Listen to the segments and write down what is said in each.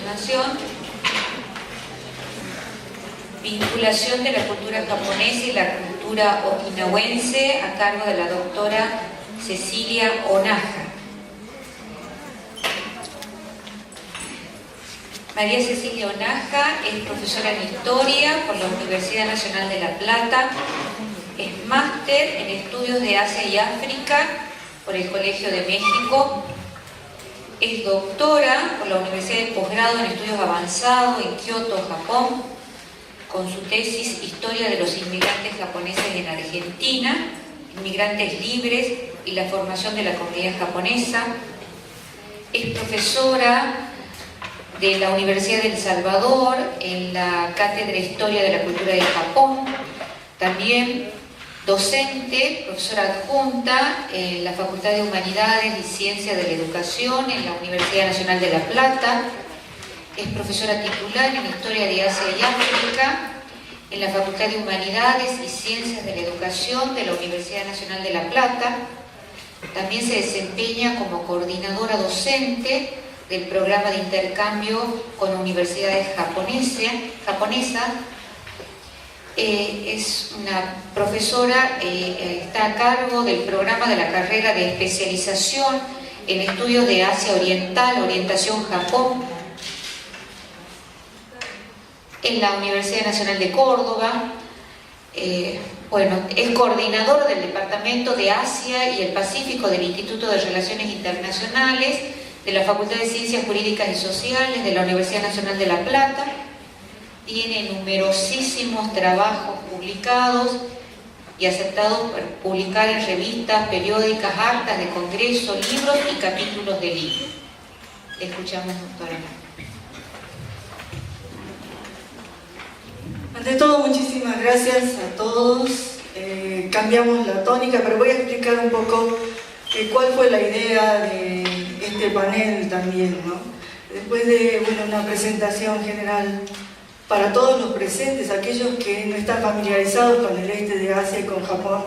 continuación, vinculación de la cultura japonesa y la cultura okinawense, a cargo de la doctora Cecilia Onaja. María Cecilia Onaja es profesora en Historia por la Universidad Nacional de La Plata, es máster en Estudios de Asia y África por el Colegio de México, es doctora por la Universidad de Posgrado en Estudios Avanzados en Kioto, Japón, con su tesis Historia de los inmigrantes japoneses en Argentina, inmigrantes libres y la formación de la comunidad japonesa. Es profesora de la Universidad de El Salvador en la Cátedra Historia de la Cultura de Japón, también docente, profesora adjunta en la Facultad de Humanidades y Ciencias de la Educación en la Universidad Nacional de La Plata, es profesora titular en Historia de Asia y África en la Facultad de Humanidades y Ciencias de la Educación de la Universidad Nacional de La Plata, también se desempeña como coordinadora docente del programa de intercambio con universidades japonesas. Es una profesora, está a cargo del programa de la carrera de especialización en estudios de Asia Oriental, Orientación Japón, en la Universidad Nacional de Córdoba. Es coordinadora del Departamento de Asia y el Pacífico del Instituto de Relaciones Internacionales de la Facultad de Ciencias Jurídicas y Sociales de la Universidad Nacional de La Plata. Tiene numerosísimos trabajos publicados y aceptados para publicar en revistas, periódicas, actas de congreso, libros y capítulos de libros. Escuchamos, doctora. Ante todo, muchísimas gracias a todos. Cambiamos la tónica, pero voy a explicar un poco cuál fue la idea de este panel también, ¿no? Después de una presentación general para todos los presentes, aquellos que no están familiarizados con el este de Asia y con Japón.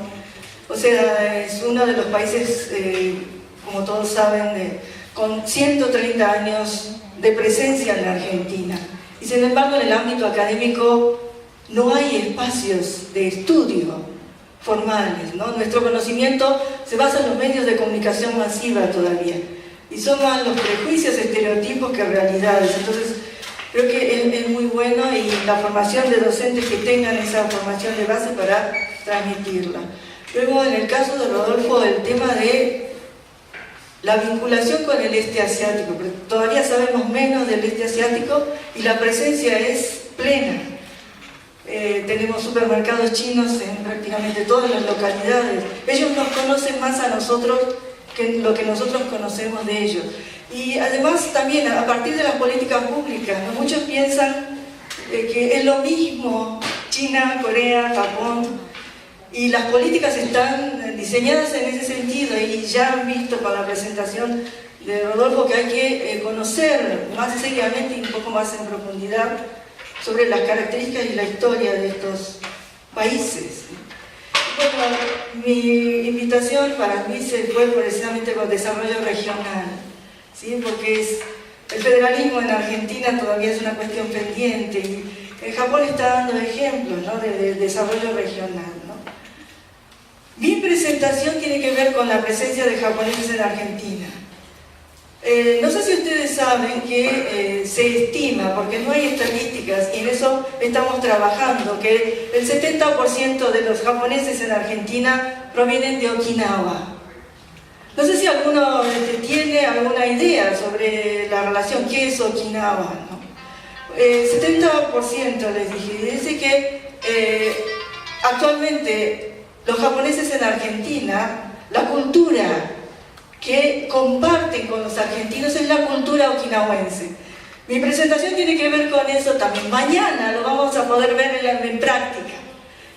O sea, es uno de los países, como todos saben, con 130 años de presencia en la Argentina. Y sin embargo, en el ámbito académico no hay espacios de estudio formales, ¿no? Nuestro conocimiento se basa en los medios de comunicación masiva todavía. Y son más los prejuicios, estereotipos que realidades. Entonces, creo que es muy bueno y la formación de docentes que tengan esa formación de base para transmitirla. Luego, en el caso de Rodolfo, el tema de la vinculación con el este asiático, pero todavía sabemos menos del este asiático y la presencia es plena. Tenemos supermercados chinos en prácticamente todas las localidades. Ellos nos conocen más a nosotros que lo que nosotros conocemos de ellos. Y además también a partir de las políticas públicas, ¿no? Muchos piensan que es lo mismo China, Corea, Japón, y las políticas están diseñadas en ese sentido, y ya han visto con la presentación de Rodolfo que hay que conocer más seriamente y un poco más en profundidad sobre las características y la historia de estos países. Bueno, mi invitación para mí se fue precisamente con desarrollo regional, ¿sí? Porque el federalismo en Argentina todavía es una cuestión pendiente y en Japón está dando ejemplos, ¿no? de desarrollo regional, ¿no? Mi presentación tiene que ver con la presencia de japoneses en Argentina. No sé si ustedes saben que se estima, porque no hay estadísticas y en eso estamos trabajando, que el 70% de los japoneses en Argentina provienen de Okinawa. No sé si alguno tiene alguna idea sobre la relación, ¿qué es Okinawa? ¿No? 70% les dije. Dice que actualmente los japoneses en Argentina, la cultura que comparten con los argentinos es la cultura okinawense. Mi presentación tiene que ver con eso también. Mañana lo vamos a poder ver en práctica.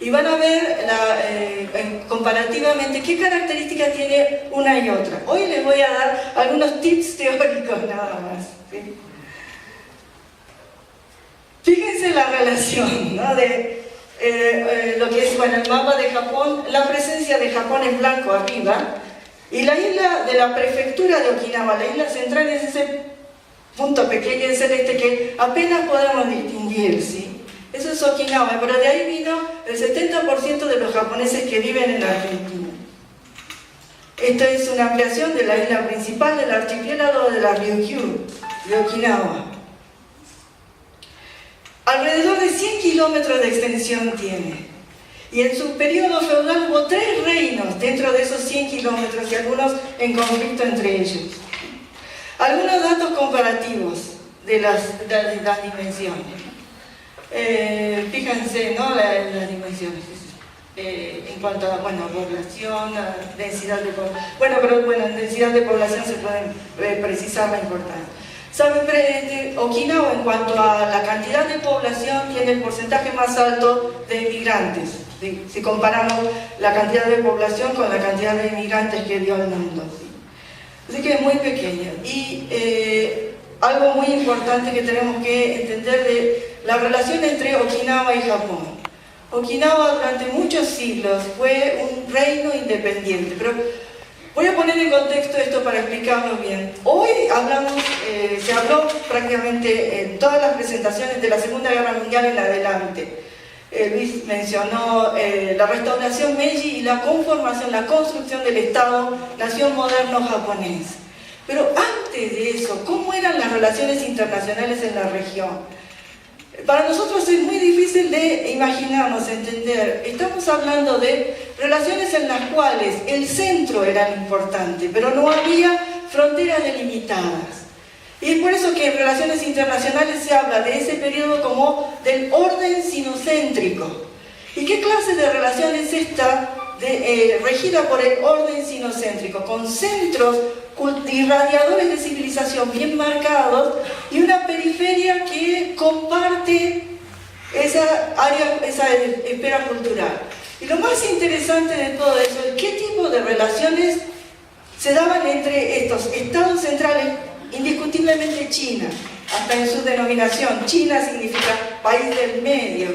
Y van a ver comparativamente qué características tiene una y otra. Hoy les voy a dar algunos tips teóricos nada más, ¿sí? Fíjense la relación, ¿no? De lo que es el mapa de Japón, la presencia de Japón en blanco arriba, y la isla de la prefectura de Okinawa, la isla central, es ese punto pequeño en celeste que apenas podemos distinguir, ¿sí? Eso es Okinawa, pero de ahí vino el 70% de los japoneses que viven en Argentina. Esta es una ampliación de la isla principal del archipiélago de la Ryukyu, de Okinawa. Alrededor de 100 kilómetros de extensión tiene. Y en su periodo feudal hubo 3 reinos dentro de esos 100 kilómetros y algunos en conflicto entre ellos. Algunos datos comparativos de las dimensiones. Fíjense, ¿no? Las dimensiones. En cuanto a, población, a densidad de población. En densidad de población se puede precisar la importancia. ¿Saben? Okinawa, en cuanto a la cantidad de población, tiene el porcentaje más alto de inmigrantes. ¿Sí? Si comparamos la cantidad de población con la cantidad de inmigrantes que dio al mundo. ¿Sí? Así que es muy pequeño. Y algo muy importante que tenemos que entender de la relación entre Okinawa y Japón. Okinawa durante muchos siglos fue un reino independiente, pero voy a poner en contexto esto para explicarlo bien. Hoy se habló prácticamente en todas las presentaciones de la Segunda Guerra Mundial en adelante. Luis mencionó la restauración Meiji y la conformación, la construcción del Estado-nación moderno japonés. Pero antes de eso, ¿cómo eran las relaciones internacionales en la región? Para nosotros es muy difícil de imaginarnos, entender. Estamos hablando de relaciones en las cuales el centro era importante, pero no había fronteras delimitadas. Y es por eso que en relaciones internacionales se habla de ese periodo como del orden sinocéntrico. ¿Y qué clase de relación es esta regida por el orden sinocéntrico? Con centros irradiadores de civilización bien marcados y una periferia que comparte esa área, esa esfera cultural. Y lo más interesante de todo eso es qué tipo de relaciones se daban entre estos estados centrales, indiscutiblemente China, hasta en su denominación. China significa país del medio,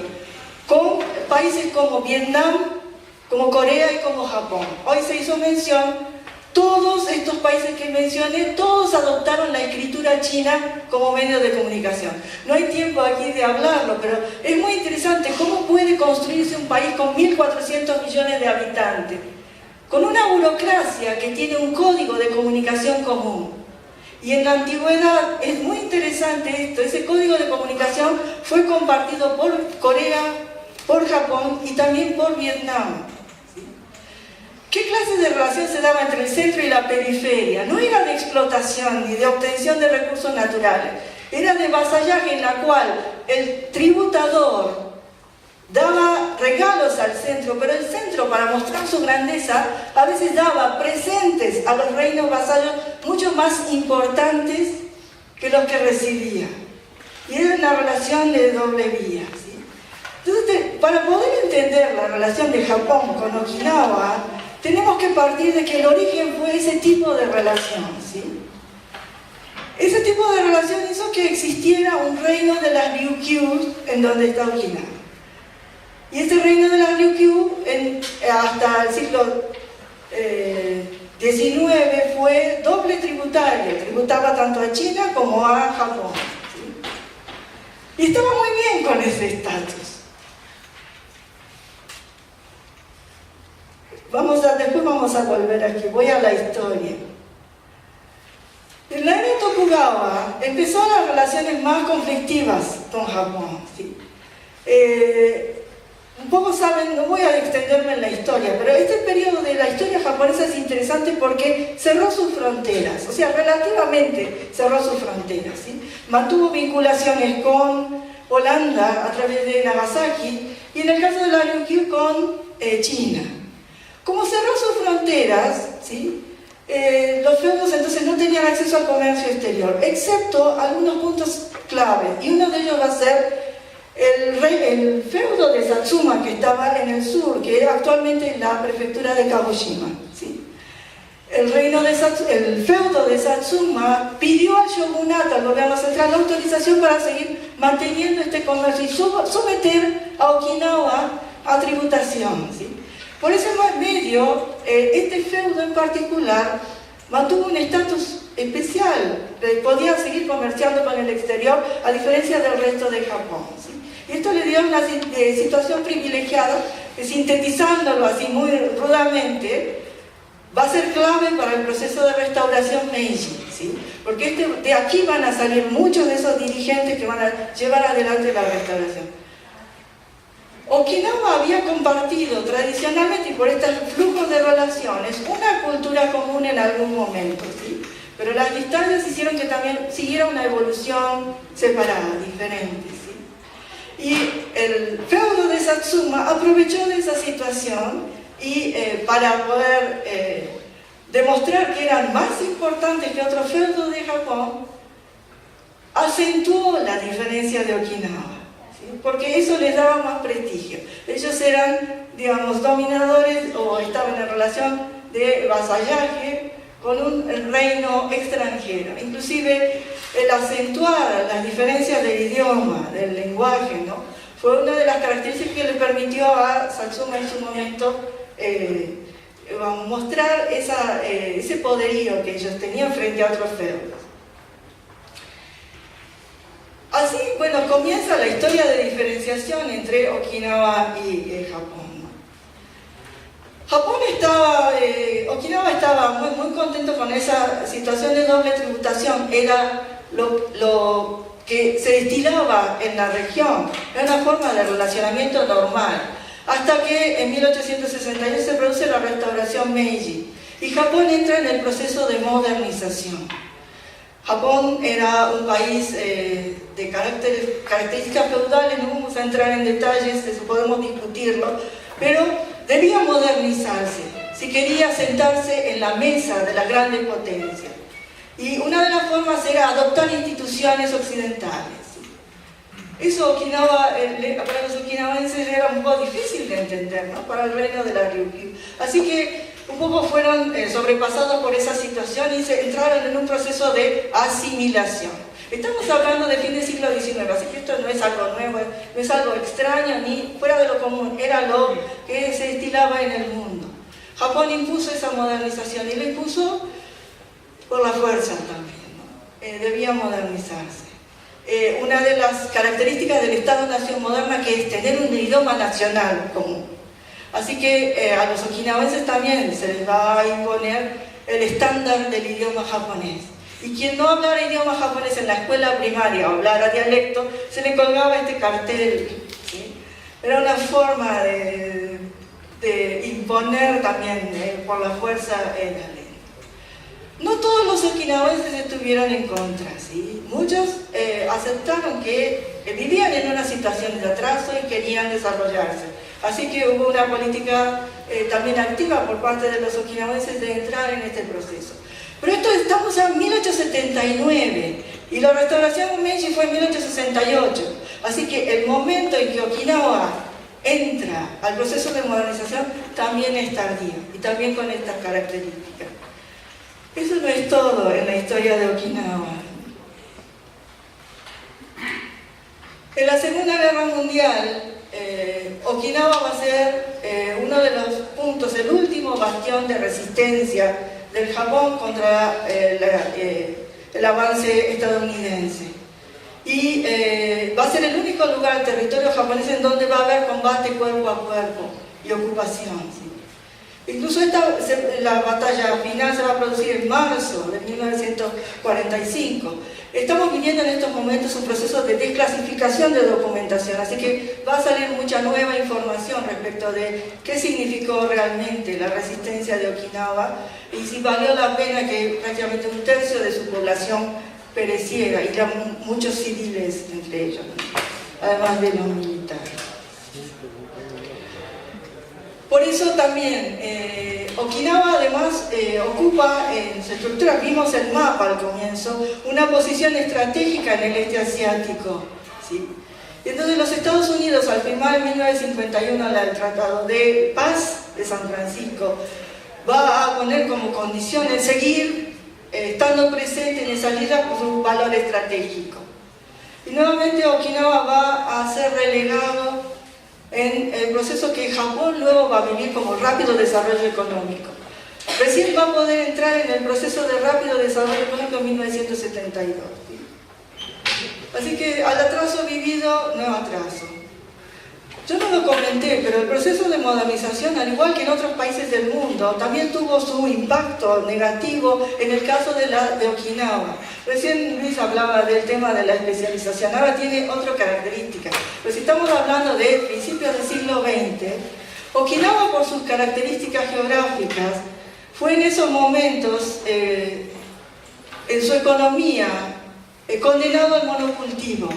con países como Vietnam, como Corea y como Japón. Hoy se hizo mención. Todos estos países que mencioné, todos adoptaron la escritura china como medio de comunicación. No hay tiempo aquí de hablarlo, pero es muy interesante cómo puede construirse un país con 1.400 millones de habitantes, con una burocracia que tiene un código de comunicación común. Y en la antigüedad es muy interesante esto, ese código de comunicación fue compartido por Corea, por Japón y también por Vietnam. ¿Qué clase de relación se daba entre el centro y la periferia? No era de explotación ni de obtención de recursos naturales, era de vasallaje en la cual el tributador daba regalos al centro, pero el centro, para mostrar su grandeza, a veces daba presentes a los reinos vasallos mucho más importantes que los que recibía. Y era una relación de doble vía, ¿sí? Entonces, para poder entender la relación de Japón con Okinawa, tenemos que partir de que el origen fue ese tipo de relación, ¿sí? Ese tipo de relación hizo que existiera un reino de las Ryukyu en donde está Okinawa. Y este reino de las Ryukyu, hasta el siglo XIX, fue doble tributario. Tributaba tanto a China como a Japón, ¿sí? Y estaba muy bien con ese estatus. Después vamos a volver aquí, voy a la historia. En la era Tokugawa empezaron las relaciones más conflictivas con Japón, ¿sí? Un poco saben, no voy a extenderme en la historia, pero este periodo de la historia japonesa es interesante porque cerró sus fronteras, o sea, relativamente cerró sus fronteras, ¿sí? Mantuvo vinculaciones con Holanda a través de Nagasaki y en el caso de la Ryukyu con China. Como cerró sus fronteras, ¿sí? Los feudos entonces no tenían acceso al comercio exterior, excepto algunos puntos clave, y uno de ellos va a ser el feudo de Satsuma, que estaba en el sur, que era actualmente la prefectura de Kagoshima, ¿sí? El feudo de Satsuma pidió al shogunato, al gobierno central, la autorización para seguir manteniendo este comercio y someter a Okinawa a tributación, ¿sí? Por ese medio, este feudo en particular mantuvo un estatus especial, podía seguir comerciando con el exterior a diferencia del resto de Japón, ¿sí? Y esto le dio una situación privilegiada que, sintetizándolo así muy rudamente, va a ser clave para el proceso de restauración Meiji, ¿sí? Porque de aquí van a salir muchos de esos dirigentes que van a llevar adelante la restauración. Okinawa había compartido tradicionalmente y por estos flujos de relaciones una cultura común en algún momento, ¿sí? Pero las distancias hicieron que también siguiera una evolución separada, diferente, ¿sí? Y el feudo de Satsuma aprovechó de esa situación y para poder demostrar que eran más importantes que otros feudos de Japón, acentuó la diferencia de Okinawa, ¿sí? Porque eso les daba más prestigio. Ellos eran, digamos, dominadores o estaban en relación de vasallaje con un reino extranjero. Inclusive el acentuar las diferencias del idioma, del lenguaje, ¿no?, fue una de las características que le permitió a Satsuma en su momento mostrar ese poderío que ellos tenían frente a otros feudos. Así, bueno, comienza la historia de diferenciación entre Okinawa y Japón, ¿no? Okinawa estaba muy contento con esa situación de doble tributación. Era lo que se destilaba en la región, era una forma de relacionamiento normal, hasta que en 1868 se produce la restauración Meiji y Japón entra en el proceso de modernización. Japón era un país de características feudales, no vamos a entrar en detalles, eso podemos discutirlo, pero debía modernizarse si quería sentarse en la mesa de las grandes potencias. Y una de las formas era adoptar instituciones occidentales. Eso para los okinawenses era un poco difícil de entender, ¿no?, para el reino de la Ryukyu. Así que un poco fueron sobrepasados por esa situación y se entraron en un proceso de asimilación. Estamos hablando de fin del siglo XIX, así que esto no es algo nuevo, no es algo extraño ni fuera de lo común, era lo que se destilaba en el mundo. Japón impuso esa modernización y la impuso por la fuerza también, ¿no? Debía modernizarse. Una de las características del Estado-Nación moderna que es tener un idioma nacional común. Así que a los okinawenses también se les va a imponer el estándar del idioma japonés. Y quien no hablara idioma japonés en la escuela primaria o hablara dialecto, se le colgaba este cartel, ¿sí? Era una forma de imponer también por la fuerza la ley. No todos los okinawenses estuvieron en contra, ¿sí? Muchos aceptaron que vivían en una situación de atraso y querían desarrollarse. Así que hubo una política también activa por parte de los okinawenses de entrar en este proceso. Pero estamos en 1879 y la restauración Meiji fue en 1868. Así que el momento en que Okinawa entra al proceso de modernización también es tardío y también con estas características. Eso no es todo en la historia de Okinawa. En la Segunda Guerra Mundial, Okinawa va a ser uno de los puntos, el último bastión de resistencia del Japón contra el avance estadounidense. Y va a ser el único lugar, territorio japonés, en donde va a haber combate cuerpo a cuerpo y ocupación, ¿sí? Incluso la batalla final se va a producir en marzo de 1945. Estamos viviendo en estos momentos un proceso de desclasificación de documentación, así que va a salir mucha nueva información respecto de qué significó realmente la resistencia de Okinawa y si valió la pena que prácticamente un tercio de su población pereciera, y muchos civiles entre ellos, además de los militares. Por eso también Okinawa además ocupa en su estructura, vimos el mapa al comienzo, una posición estratégica en el este asiático, ¿sí? Y entonces los Estados Unidos, al firmar en 1951 el Tratado de Paz de San Francisco, va a poner como condición el seguir estando presente en esa isla por su valor estratégico. Y nuevamente Okinawa va a ser relegado en el proceso que Japón luego va a vivir como rápido desarrollo económico. recién va a poder entrar en el proceso de rápido desarrollo económico en 1972. Así que al atraso vivido, no atraso. Yo no lo comenté, pero el proceso de modernización, al igual que en otros países del mundo, también tuvo su impacto negativo en el caso de Okinawa. Recién Luis hablaba del tema de la especialización, ahora tiene otra característica. Pero si estamos hablando de principios del siglo XX, Okinawa, por sus características geográficas, fue en esos momentos, en su economía, condenado al monocultivo.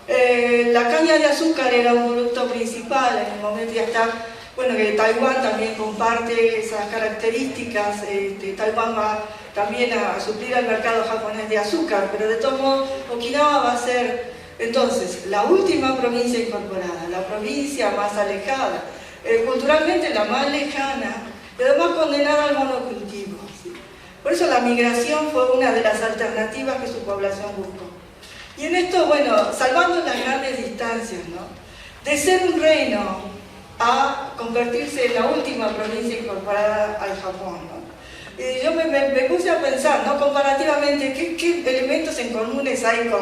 La caña de azúcar era un producto principal, en el momento ya está, bueno, que Taiwán también comparte esas características, Taiwán va también a suplir al mercado japonés de azúcar, pero de todos modos Okinawa va a ser entonces la última provincia incorporada, la provincia más alejada, culturalmente la más lejana, y además condenada al monocultivo. ¿Sí? Por eso la migración fue una de las alternativas que su población buscó. Y en esto, bueno, salvando las grandes distancias, ¿no? De ser un reino a convertirse en la última provincia incorporada al Japón, ¿no? Y yo me puse a pensar, ¿no? Comparativamente, ¿qué elementos en comunes hay con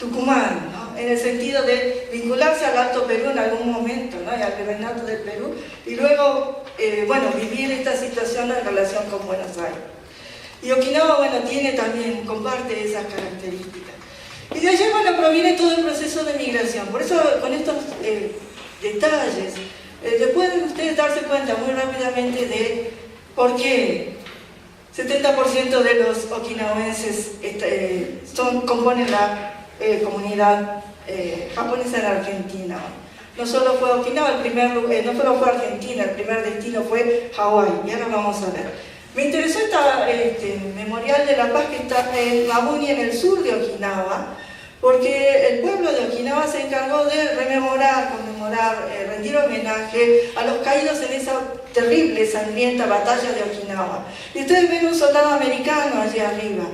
Tucumán, ¿no? En el sentido de vincularse al Alto Perú en algún momento, ¿no? Y al Virreinato del Perú, y luego, bueno, vivir esta situación en relación con Buenos Aires. Y Okinawa, bueno, comparte esas características. Y de allí, bueno, proviene todo el proceso de migración. Por eso, con estos detalles, pueden ustedes darse cuenta muy rápidamente de por qué 70% de los okinawenses componen la comunidad japonesa en Argentina. No solo fue Okinawa, no solo fue Argentina, el primer destino fue Hawái, y ahora vamos a ver. Me interesó este Memorial de la Paz que está en Mabuni, en el sur de Okinawa, porque el pueblo de Okinawa se encargó de rememorar, conmemorar, rendir homenaje a los caídos en esa terrible, sangrienta batalla de Okinawa. Y ustedes ven un soldado americano allí arriba,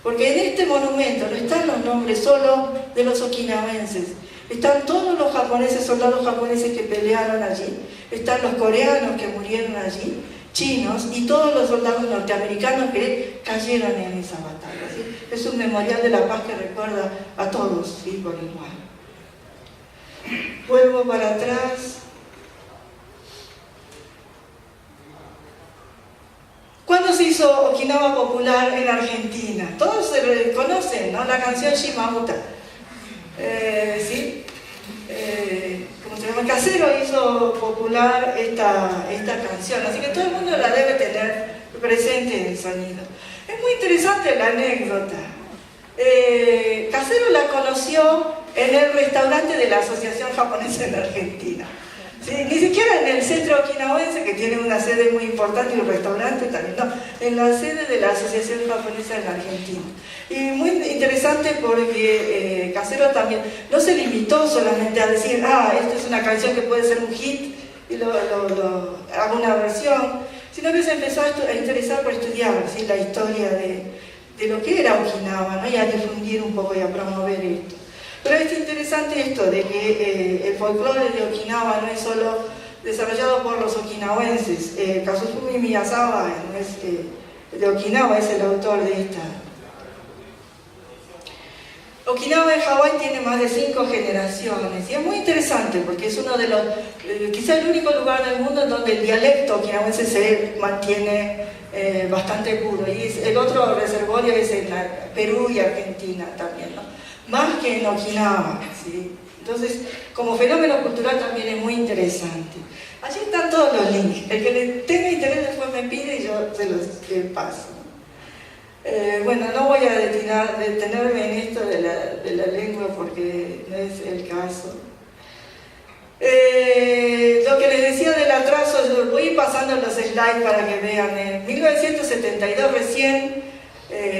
porque en este monumento no están los nombres solo de los okinawenses, están todos los japoneses, soldados japoneses que pelearon allí, están los coreanos que murieron allí, chinos y todos los soldados norteamericanos que cayeron en esa batalla. ¿Sí? Es un memorial de la paz que recuerda a todos, ¿sí? Por igual. Vuelvo para atrás. ¿Cuándo se hizo Okinawa popular en Argentina? Todos se conocen, ¿no? La canción Shimauta. ¿Sí? ¿Cómo se llama? Casero hizo popular esta canción, así que todo el mundo la debe tener presente en el sonido. Es muy interesante la anécdota. Casero la conoció en el restaurante de la Asociación Japonesa en Argentina. ¿Sí? Ni siquiera en el centro okinawense, que tiene una sede muy importante y un restaurante también, no, en la sede de la Asociación Japonesa en Argentina. Y muy interesante porque Casero también no se limitó solamente a decir, esta es una canción que puede ser un hit y hago una versión, sino que se empezó a interesar por estudiar, ¿sí? La historia de lo que era Okinawa, ¿no? Y a difundir un poco y a promover esto. Pero es interesante esto de que el folclore de Okinawa no es solo desarrollado por los okinawenses. Kazusumi Miyazawa no es de Okinawa, es el autor de esta. Okinawa en Hawái tiene más de 5 generaciones y es muy interesante porque es uno de los, quizá el único lugar del mundo en donde el dialecto okinawense se mantiene bastante puro, y el otro reservorio es en Perú y Argentina también, ¿no? Más que en Okinawa, ¿sí? Entonces, como fenómeno cultural también es muy interesante. Allí están todos los links. El que le tenga interés después me pide y yo se los paso. Bueno, no voy a detenerme en esto de la lengua porque no es el caso. Lo que les decía del atraso, voy a ir pasando los slides para que vean. En 1972 recién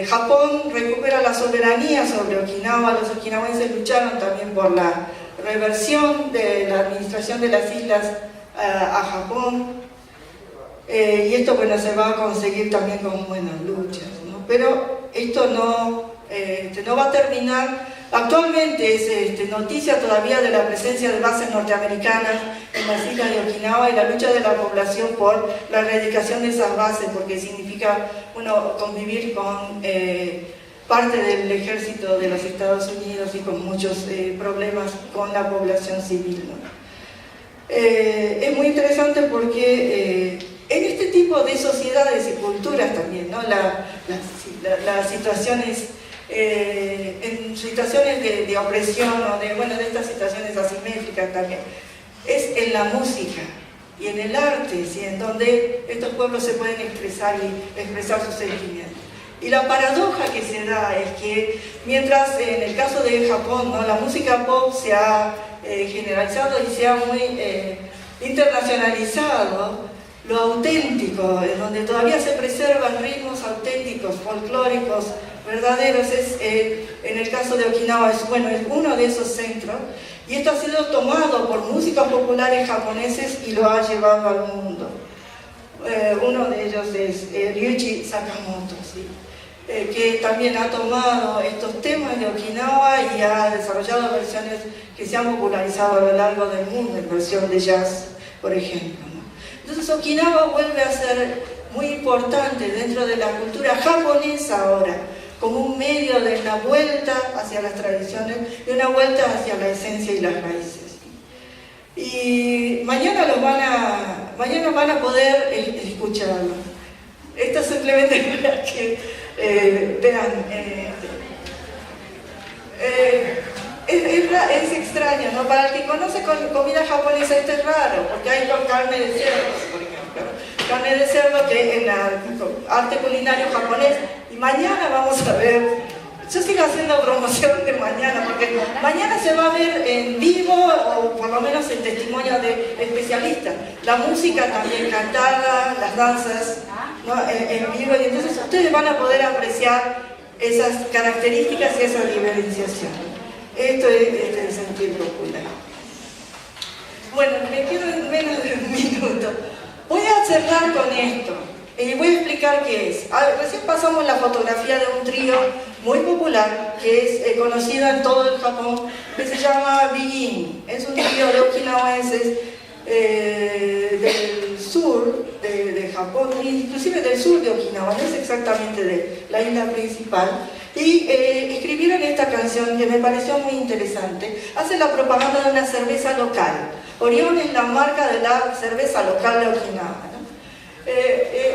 Japón recupera la soberanía sobre Okinawa. Los okinawenses lucharon también por la reversión de la administración de las islas a Japón, y esto, bueno, se va a conseguir también con buenas luchas, ¿no? Pero esto no va a terminar. Actualmente es noticia todavía de la presencia de bases norteamericanas en en las islas de Okinawa y la lucha de la población por la erradicación de esas bases, porque significa, bueno, convivir con parte del ejército de los Estados Unidos y con muchos problemas con la población civil, ¿no? Es muy interesante porque en este tipo de sociedades y culturas también, ¿no? Las situaciones, en situaciones de opresión o de estas situaciones asimétricas también, es en la música y en el arte, ¿sí? En donde estos pueblos se pueden expresar y expresar sus sentimientos. Y la paradoja que se da es que mientras en el caso de Japón, ¿no? La música pop se ha generalizado y se ha muy internacionalizado, lo auténtico, en donde todavía se preservan ritmos auténticos, folclóricos, verdaderos, es, en el caso de Okinawa es uno de esos centros, y esto ha sido tomado por músicos populares japoneses y lo ha llevado al mundo. Uno de ellos es Ryuichi Sakamoto, ¿sí? Que también ha tomado estos temas de Okinawa y ha desarrollado versiones que se han popularizado a lo largo del mundo, en versión de jazz, por ejemplo, ¿no? Entonces Okinawa vuelve a ser muy importante dentro de la cultura japonesa ahora, como un medio de una vuelta hacia las tradiciones, de una vuelta hacia la esencia y las raíces. Y mañana van a poder escucharlo. Esto simplemente para que vean. Es extraño, ¿no? Para el que conoce comida japonesa esto es raro, porque hay carne de cerdo, por ejemplo. Carne de cerdo que en el arte culinario japonés. Y mañana vamos a ver, yo sigo haciendo promoción de mañana, porque mañana se va a ver en vivo, o por lo menos en testimonio de especialistas. La música también cantada, las danzas, ¿no? En vivo, y entonces ustedes van a poder apreciar esas características y esa diferenciación. Esto es el sentir popular. Bueno, me quedo en menos de un minuto. Voy a cerrar con esto y voy a explicar qué es. Recién pasamos la fotografía de un trío muy popular que es conocido en todo el Japón, que se llama Begin. Es un trío de okinawenses del sur de Japón, inclusive del sur de Okinawa, no es exactamente de la isla principal. Y escribieron esta canción que me pareció muy interesante. Hace la propaganda de una cerveza local. Orión es la marca de la cerveza local de Okinawa, ¿no?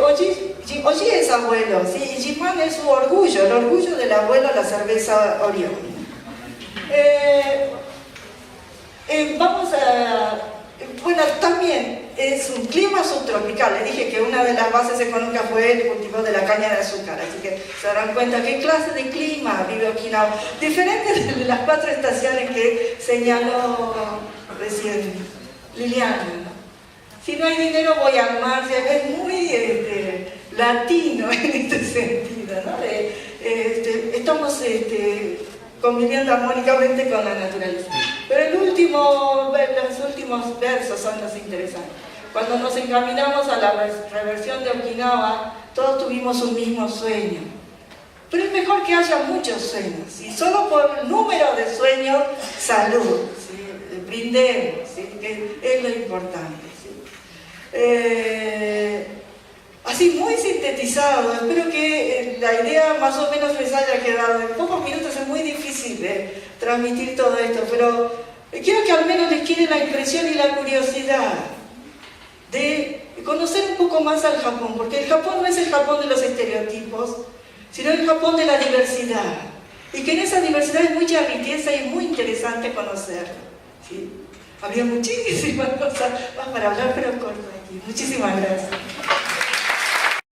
Oji es abuelo, ¿sí? Y Jiman es su orgullo, el orgullo del abuelo, la cerveza Orión. Vamos a... Bueno, también es un clima subtropical. Les dije que una de las bases económicas fue el cultivo de la caña de azúcar, así que se darán cuenta qué clase de clima vive Okinawa, diferente de las 4 estaciones que señaló recién Liliana, ¿no? Si no hay dinero voy al mar, es muy latino en este sentido, ¿no? Estamos conviviendo armónicamente con la naturaleza. Pero los últimos versos son los interesantes. Cuando nos encaminamos a la reversión de Okinawa, todos tuvimos un mismo sueño. Pero es mejor que haya muchos sueños, y solo por el número de sueños, salud, ¿sí? Brindemos, ¿sí? Que es lo importante, ¿sí? Así muy sintetizado, espero que la idea más o menos les haya quedado. En pocos minutos es muy difícil transmitir todo esto, pero quiero que al menos les quede la impresión y la curiosidad de conocer un poco más al Japón, porque el Japón no es el Japón de los estereotipos, sino el Japón de la diversidad, y que en esa diversidad hay mucha riqueza y es muy interesante conocerlo, ¿sí? Había muchísimas cosas más para hablar, pero corto aquí. Muchísimas gracias.